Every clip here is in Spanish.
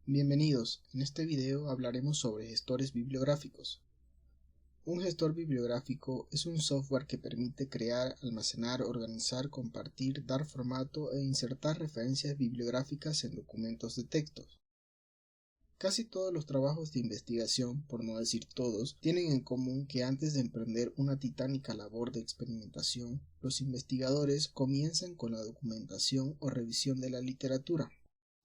Bienvenidos, en este video hablaremos sobre gestores bibliográficos. Un gestor bibliográfico es un software que permite crear, almacenar, organizar, compartir, dar formato e insertar referencias bibliográficas en documentos de texto. Casi todos los trabajos de investigación, por no decir todos, tienen en común que antes de emprender una titánica labor de experimentación, los investigadores comienzan con la documentación o revisión de la literatura.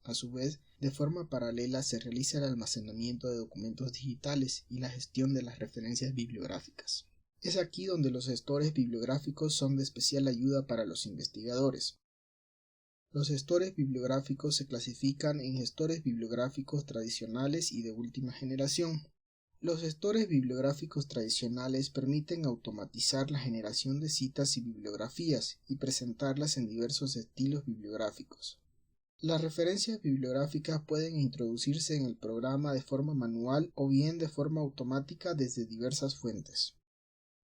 A su vez, de forma paralela se realiza el almacenamiento de documentos digitales y la gestión de las referencias bibliográficas. Es aquí donde los gestores bibliográficos son de especial ayuda para los investigadores. Los gestores bibliográficos se clasifican en gestores bibliográficos tradicionales y de última generación. Los gestores bibliográficos tradicionales permiten automatizar la generación de citas y bibliografías y presentarlas en diversos estilos bibliográficos. Las referencias bibliográficas pueden introducirse en el programa de forma manual o bien de forma automática desde diversas fuentes.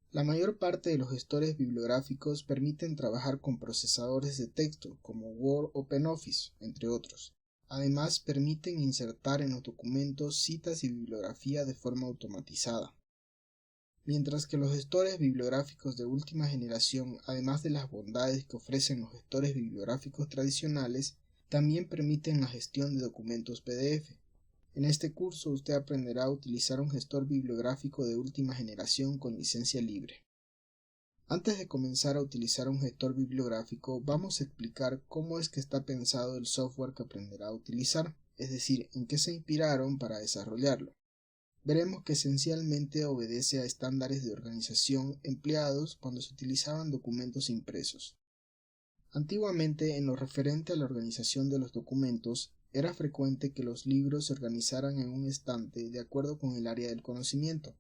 La mayor parte de los gestores bibliográficos permiten trabajar con procesadores de texto como Word o OpenOffice, entre otros. Además, permiten insertar en los documentos citas y bibliografía de forma automatizada. Mientras que los gestores bibliográficos de última generación, además de las bondades que ofrecen los gestores bibliográficos tradicionales, también permiten la gestión de documentos PDF. En este curso usted aprenderá a utilizar un gestor bibliográfico de última generación con licencia libre. Antes de comenzar a utilizar un gestor bibliográfico, vamos a explicar cómo es que está pensado el software que aprenderá a utilizar, es decir, en qué se inspiraron para desarrollarlo. Veremos que esencialmente obedece a estándares de organización empleados cuando se utilizaban documentos impresos. Antiguamente, en lo referente a la organización de los documentos, era frecuente que los libros se organizaran en un estante de acuerdo con el área del conocimiento.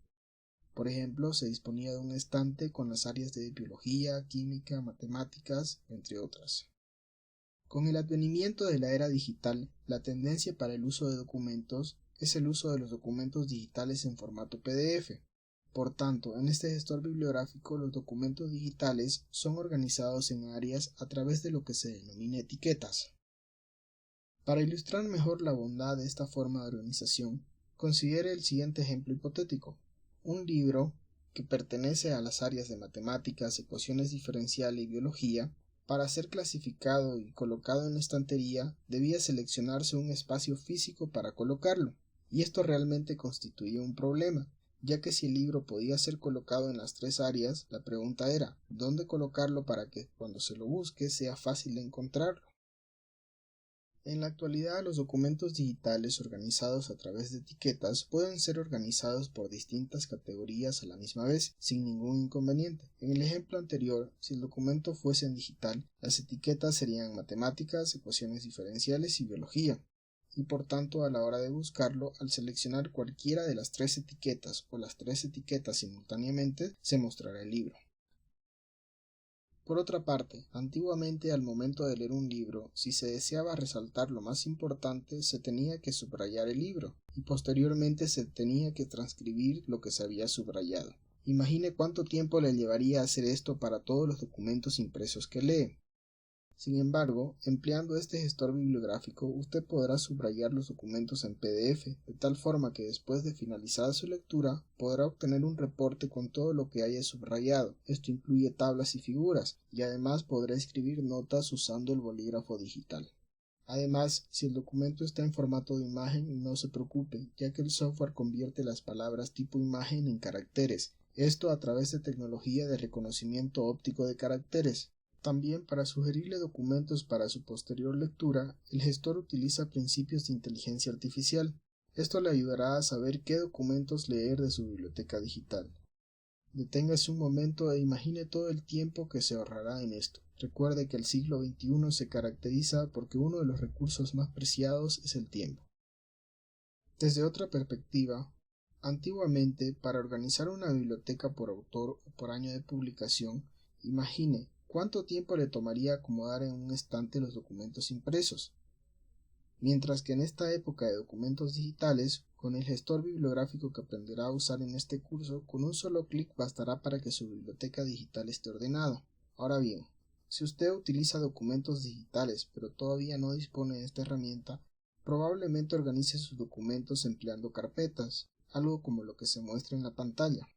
Por ejemplo, se disponía de un estante con las áreas de biología, química, matemáticas, entre otras. Con el advenimiento de la era digital, la tendencia para el uso de documentos es el uso de los documentos digitales en formato PDF. Por tanto, en este gestor bibliográfico los documentos digitales son organizados en áreas a través de lo que se denomina etiquetas. Para ilustrar mejor la bondad de esta forma de organización, considere el siguiente ejemplo hipotético. Un libro que pertenece a las áreas de matemáticas, ecuaciones diferenciales y biología, para ser clasificado y colocado en la estantería, debía seleccionarse un espacio físico para colocarlo, y esto realmente constituía un problema, ya que si el libro podía ser colocado en las tres áreas, la pregunta era, ¿dónde colocarlo para que cuando se lo busque sea fácil de encontrarlo? En la actualidad, los documentos digitales organizados a través de etiquetas pueden ser organizados por distintas categorías a la misma vez, sin ningún inconveniente. En el ejemplo anterior, si el documento fuese en digital, las etiquetas serían matemáticas, ecuaciones diferenciales y biología. Y por tanto, a la hora de buscarlo, al seleccionar cualquiera de las tres etiquetas o las tres etiquetas simultáneamente, se mostrará el libro. Por otra parte, antiguamente al momento de leer un libro, si se deseaba resaltar lo más importante, se tenía que subrayar el libro, y posteriormente se tenía que transcribir lo que se había subrayado. Imagine cuánto tiempo le llevaría hacer esto para todos los documentos impresos que lee. Sin embargo, empleando este gestor bibliográfico, usted podrá subrayar los documentos en PDF, de tal forma que después de finalizada su lectura, podrá obtener un reporte con todo lo que haya subrayado. Esto incluye tablas y figuras, y además podrá escribir notas usando el bolígrafo digital. Además, si el documento está en formato de imagen, no se preocupe, ya que el software convierte las palabras tipo imagen en caracteres, esto a través de tecnología de reconocimiento óptico de caracteres. También, para sugerirle documentos para su posterior lectura, el gestor utiliza principios de inteligencia artificial. Esto le ayudará a saber qué documentos leer de su biblioteca digital. Deténgase un momento e imagine todo el tiempo que se ahorrará en esto. Recuerde que el siglo XXI se caracteriza porque uno de los recursos más preciados es el tiempo. Desde otra perspectiva, antiguamente, para organizar una biblioteca por autor o por año de publicación, imagine ¿cuánto tiempo le tomaría acomodar en un estante los documentos impresos? Mientras que en esta época de documentos digitales, con el gestor bibliográfico que aprenderá a usar en este curso, con un solo clic bastará para que su biblioteca digital esté ordenada. Ahora bien, si usted utiliza documentos digitales pero todavía no dispone de esta herramienta, Probablemente organice sus documentos empleando carpetas, algo como lo que se muestra en la pantalla.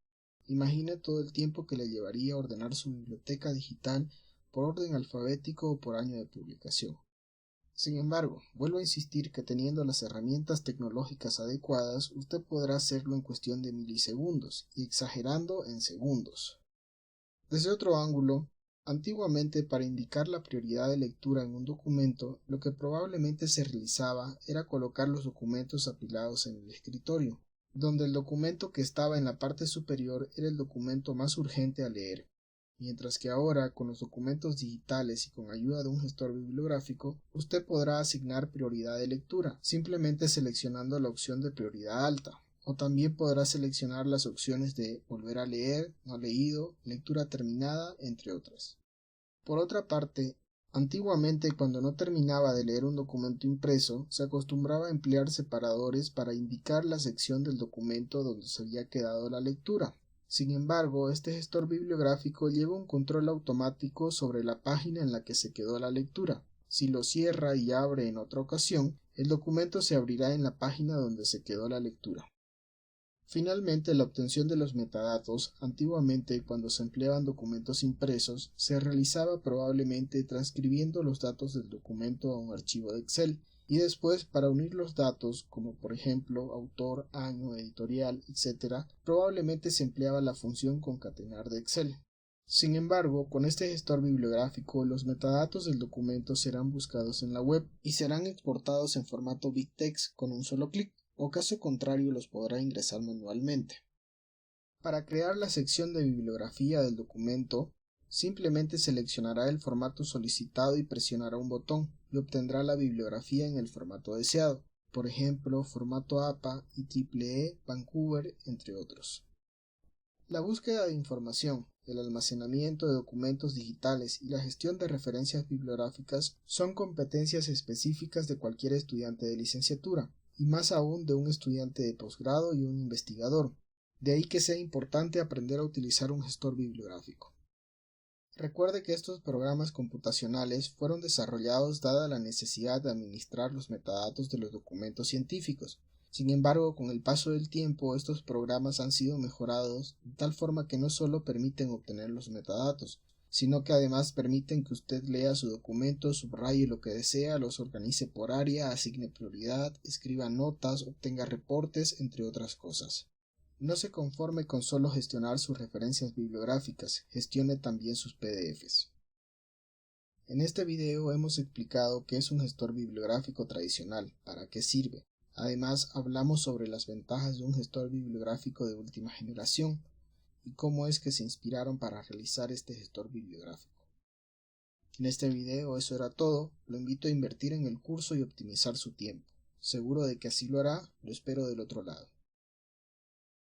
Imagine todo el tiempo que le llevaría ordenar su biblioteca digital por orden alfabético o por año de publicación. Sin embargo, vuelvo a insistir que teniendo las herramientas tecnológicas adecuadas, usted podrá hacerlo en cuestión de milisegundos y exagerando en segundos. Desde otro ángulo, antiguamente para indicar la prioridad de lectura en un documento, lo que probablemente se realizaba era colocar los documentos apilados en el escritorio, donde el documento que estaba en la parte superior era el documento más urgente a leer, mientras que ahora, con los documentos digitales y con ayuda de un gestor bibliográfico, usted podrá asignar prioridad de lectura, simplemente seleccionando la opción de prioridad alta, o también podrá seleccionar las opciones de volver a leer, no leído, lectura terminada, entre otras. Por otra parte, antiguamente cuando no terminaba de leer un documento impreso, se acostumbraba a emplear separadores para indicar la sección del documento donde se había quedado la lectura. Sin embargo, este gestor bibliográfico lleva un control automático sobre la página en la que se quedó la lectura. Si lo cierra y abre en otra ocasión, el documento se abrirá en la página donde se quedó la lectura. Finalmente, la obtención de los metadatos, antiguamente cuando se empleaban documentos impresos, se realizaba probablemente transcribiendo los datos del documento a un archivo de Excel, y después para unir los datos, como por ejemplo autor, año, editorial, etc., probablemente se empleaba la función concatenar de Excel. Sin embargo, con este gestor bibliográfico, los metadatos del documento serán buscados en la web y serán exportados en formato BibTeX con un solo clic, o caso contrario los podrá ingresar manualmente. Para crear la sección de bibliografía del documento, simplemente seleccionará el formato solicitado y presionará un botón y obtendrá la bibliografía en el formato deseado, por ejemplo, formato APA, IEEE, Vancouver, entre otros. La búsqueda de información, el almacenamiento de documentos digitales y la gestión de referencias bibliográficas son competencias específicas de cualquier estudiante de licenciatura, y más aún de un estudiante de posgrado y un investigador. De ahí que sea importante aprender a utilizar un gestor bibliográfico. Recuerde que estos programas computacionales fueron desarrollados dada la necesidad de administrar los metadatos de los documentos científicos. Sin embargo, con el paso del tiempo, estos programas han sido mejorados de tal forma que no solo permiten obtener los metadatos, sino que además permiten que usted lea su documento, subraye lo que desea, los organice por área, asigne prioridad, escriba notas, obtenga reportes, entre otras cosas. No se conforme con solo gestionar sus referencias bibliográficas, gestione también sus PDFs. En este video hemos explicado qué es un gestor bibliográfico tradicional, para qué sirve. Además, hablamos sobre las ventajas de un gestor bibliográfico de última generación y cómo es que se inspiraron para realizar este gestor bibliográfico. En este video eso era todo. Lo invito a invertir en el curso y optimizar su tiempo. Seguro de que así lo hará, lo espero del otro lado.